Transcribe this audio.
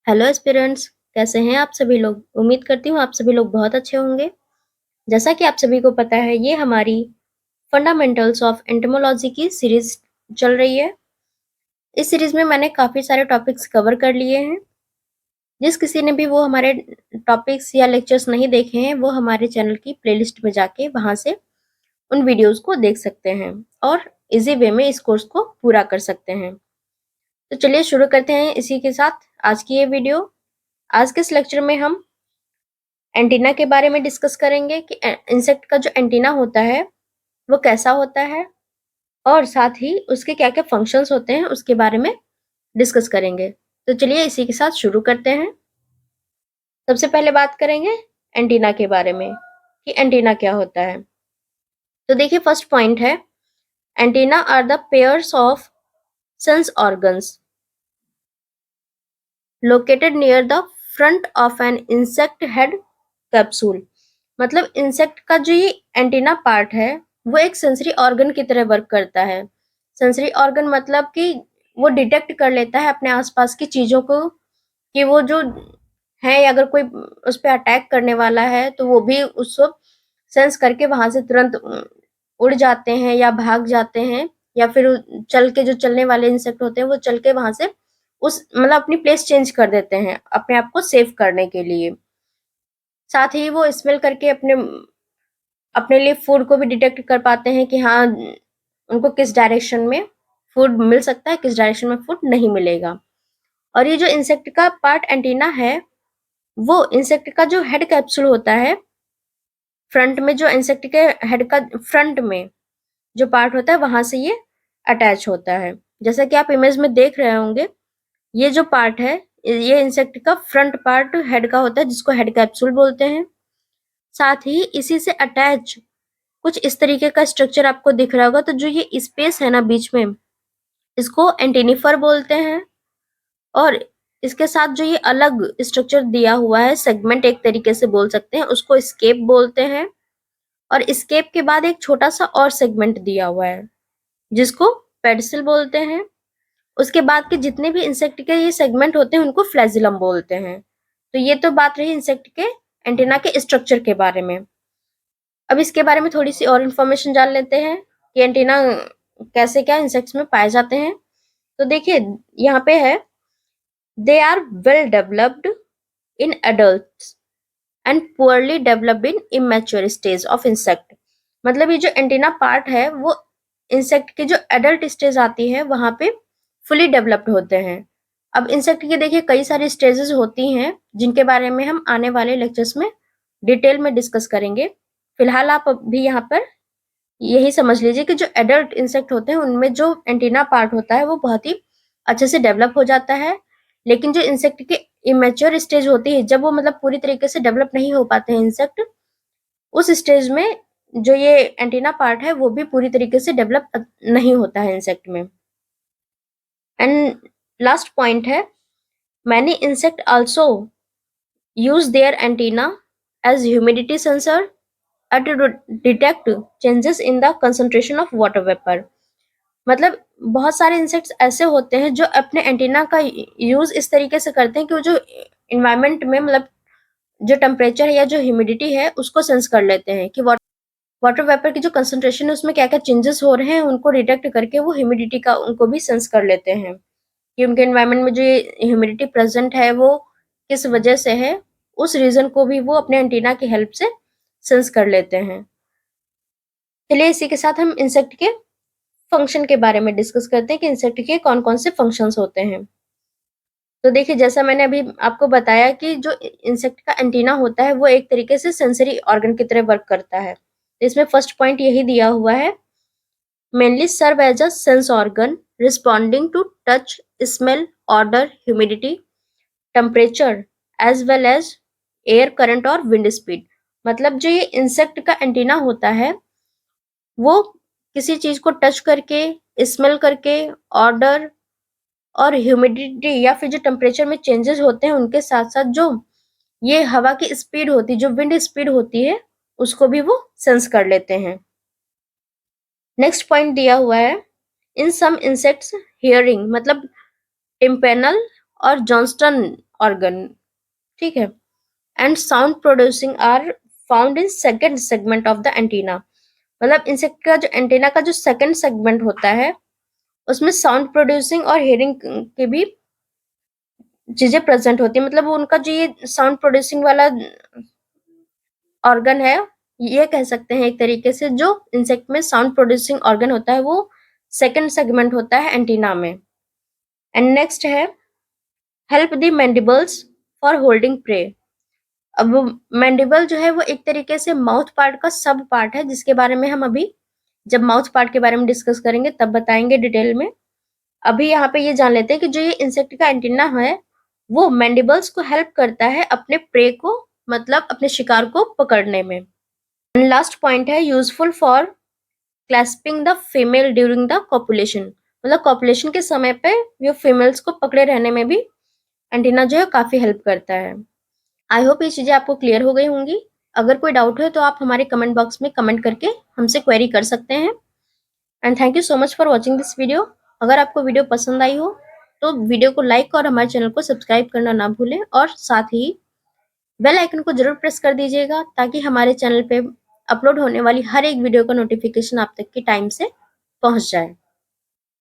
Hello aspirants, कैसे हैं आप सभी लोग। उम्मीद करती हूँ आप सभी लोग बहुत अच्छे होंगे। जैसा कि आप सभी को पता है, ये हमारी फंडामेंटल्स ऑफ एंटोमोलॉजी की सीरीज चल रही है। इस सीरीज में मैंने काफ़ी सारे टॉपिक्स कवर कर लिए हैं। जिस किसी ने भी वो हमारे टॉपिक्स या लेक्चर्स नहीं देखे हैं, वो हमारे चैनल की प्लेलिस्ट में जाके वहाँ से उन वीडियोज़ को देख सकते हैं और इजी वे में इस कोर्स को पूरा कर सकते हैं। तो चलिए शुरू करते हैं इसी के साथ आज की ये वीडियो। आज के इस लेक्चर में हम एंटीना के बारे में डिस्कस करेंगे कि इंसेक्ट का जो एंटीना होता है वो कैसा होता है और साथ ही उसके क्या क्या फंक्शंस होते हैं उसके बारे में डिस्कस करेंगे। तो चलिए इसी के साथ शुरू करते हैं। सबसे पहले बात करेंगे एंटीना के बारे में कि एंटीना क्या होता है। तो देखिए, फर्स्ट पॉइंट है, antenna are the pairs of sense organs located near the front of an insect head capsule. मतलब इंसेक्ट का जो ये एंटीना पार्ट है वो एक सेंसरी ऑर्गन की तरह वर्क करता है। सेंसरी ऑर्गन मतलब कि वो डिटेक्ट कर लेता है अपने आसपास की चीजों को कि वो जो है, अगर कोई उस पर अटैक करने वाला है तो वो भी उसको सेंस करके वहां से तुरंत उड़ जाते हैं या भाग जाते हैं, या फिर चल के जो चलने वाले इंसेक्ट होते हैं वो चल के वहां से उस मतलब अपनी प्लेस चेंज कर देते हैं अपने आप को सेव करने के लिए। साथ ही वो स्मेल करके अपने अपने लिए फूड को भी डिटेक्ट कर पाते हैं कि हाँ, उनको किस डायरेक्शन में फूड मिल सकता है, किस डायरेक्शन में फूड नहीं मिलेगा। और ये जो इंसेक्ट का पार्ट एंटीना है, वो इंसेक्ट का जो हेड कैप्सूल होता है, फ्रंट में जो इंसेक्ट के हेड का फ्रंट में जो पार्ट होता है वहां से ये अटैच होता है। जैसा कि आप इमेज में देख रहे होंगे, ये जो पार्ट है ये इंसेक्ट का फ्रंट पार्ट हेड का होता है जिसको हेड कैप्सूल बोलते हैं। साथ ही इसी से अटैच कुछ इस तरीके का स्ट्रक्चर आपको दिख रहा होगा। तो जो ये स्पेस है ना बीच में, इसको एंटीनिफर बोलते हैं। और इसके साथ जो ये अलग स्ट्रक्चर दिया हुआ है, सेगमेंट एक तरीके से बोल सकते हैं, उसको स्केप बोलते हैं। और स्केप के बाद एक छोटा सा और सेगमेंट दिया हुआ है जिसको पेडिसल बोलते हैं। उसके बाद के जितने भी इंसेक्ट के ये सेगमेंट होते हैं उनको फ्लैजिलम बोलते हैं। तो ये तो बात रही इंसेक्ट के एंटीना के स्ट्रक्चर के बारे में। अब इसके बारे में थोड़ी सी और इन्फॉर्मेशन जान लेते हैं कि एंटीना कैसे क्या इंसेक्ट्स में पाए जाते हैं। तो देखिए, यहाँ पे है, they are well developed in adults and poorly developed in immature stage of insect. मतलब ये जो एंटीना पार्ट है वो इंसेक्ट की जो एडल्ट स्टेज आती है वहां पे फुली डेवलप्ड होते हैं। अब इंसेक्ट की देखिए कई सारी स्टेजेस होती हैं जिनके बारे में हम आने वाले लेक्चर्स में डिटेल में डिस्कस करेंगे। फिलहाल आप अभी यहाँ पर यही समझ लीजिए कि जो एडल्ट इंसेक्ट होते हैं उनमें जो एंटीना पार्ट होता है वो बहुत ही अच्छे से डेवलप हो जाता है। लेकिन जो इंसेक्ट की इमेच्योर स्टेज होती है, जब वो मतलब पूरी तरीके से डेवलप नहीं हो पाते हैं इंसेक्ट, उस स्टेज में जो ये एंटीना पार्ट है वो भी पूरी तरीके से डेवलप नहीं होता है इंसेक्ट में। एंड लास्ट पॉइंट है, many insect also use their antenna as humidity sensor to detect changes in the concentration of water vapor। मतलब बहुत सारे इंसेक्ट्स ऐसे होते हैं जो अपने एंटीना का यूज इस तरीके से करते हैं कि वो जो इन्वायरमेंट में मतलब जो टेम्परेचर है या जो ह्यूमिडिटी है उसको सेंस कर लेते हैं कि वाटर वेपर की जो कंसंट्रेशन है उसमें क्या क्या चेंजेस हो रहे हैं, उनको डिटेक्ट करके वो ह्यूमिडिटी का उनको भी सेंस कर लेते हैं कि उनके एनवायरनमेंट में जो ह्यूमिडिटी प्रेजेंट है वो किस वजह से है। उस रीजन को भी वो अपने एंटीना की हेल्प से सेंस कर लेते हैं। चलिए इसी के साथ हम इंसेक्ट के फंक्शन के बारे में डिस्कस करते हैं कि इंसेक्ट के कौन कौन से फंक्शंस होते हैं। तो देखिए, जैसा मैंने अभी आपको बताया कि जो इंसेक्ट का एंटीना होता है वो एक तरीके से सेंसरी ऑर्गन की तरह वर्क करता है। तो इसमें फर्स्ट पॉइंट यही दिया हुआ है, mainly serve as a sense organ responding to touch, smell, odour, humidity, temperature as well as air current और विंड स्पीड। मतलब जो ये इंसेक्ट का एंटीना होता है वो किसी चीज को टच करके, स्मेल करके, ऑर्डर और ह्यूमिडिटी या फिर जो टेम्परेचर में चेंजेस होते हैं उनके साथ साथ जो ये हवा की स्पीड होती है, जो विंड स्पीड होती है, उसको भी वो सेंस कर लेते हैं। नेक्स्ट पॉइंट दिया हुआ है, इन सम इंसेक्ट्स हियरिंग, मतलब टिम्पेनल और जॉन्स्टन organ, ठीक है। And sound producing are found in second segment of the antenna. मतलब इंसेक्ट का जो एंटीना का जो सेकेंड सेगमेंट होता है उसमें साउंड प्रोड्यूसिंग और हियरिंग की भी चीजें प्रेजेंट होती है। मतलब उनका जो ये साउंड प्रोड्यूसिंग वाला ऑर्गन है, ये कह सकते हैं एक तरीके से जो इंसेक्ट में साउंड प्रोड्यूसिंग ऑर्गन होता है वो सेकेंड सेगमेंट होता है एंटीना में। एंड नेक्स्ट है help the mandibles for holding prey. अब मैंडिबल जो है वो एक तरीके से माउथ पार्ट का सब पार्ट है, जिसके बारे में हम अभी जब माउथ पार्ट के बारे में डिस्कस करेंगे तब बताएंगे डिटेल में। अभी यहाँ पे ये जान लेते हैं कि जो ये इंसेक्ट का एंटीना है वो मैंडिबल्स को हेल्प करता है अपने प्रे को, मतलब अपने शिकार को पकड़ने में। लास्ट पॉइंट है useful for clasping the female during the copulation. मतलब कॉपुलेशन के समय पे ये फीमेल्स को पकड़े रहने में भी एंटीना जो है काफी हेल्प करता है। आई होप ये चीजें आपको क्लियर हो गई होंगी। अगर कोई डाउट है तो आप हमारे कमेंट बॉक्स में कमेंट करके हमसे क्वेरी कर सकते हैं। And thank you so much for watching this video. अगर आपको वीडियो पसंद आई हो तो वीडियो को लाइक और हमारे चैनल को सब्सक्राइब करना ना भूलें, और साथ ही बेल आइकन को जरूर प्रेस कर दीजिएगा ताकि हमारे चैनल पे अपलोड होने वाली हर एक वीडियो का नोटिफिकेशन आप तक के टाइम से पहुंच जाए।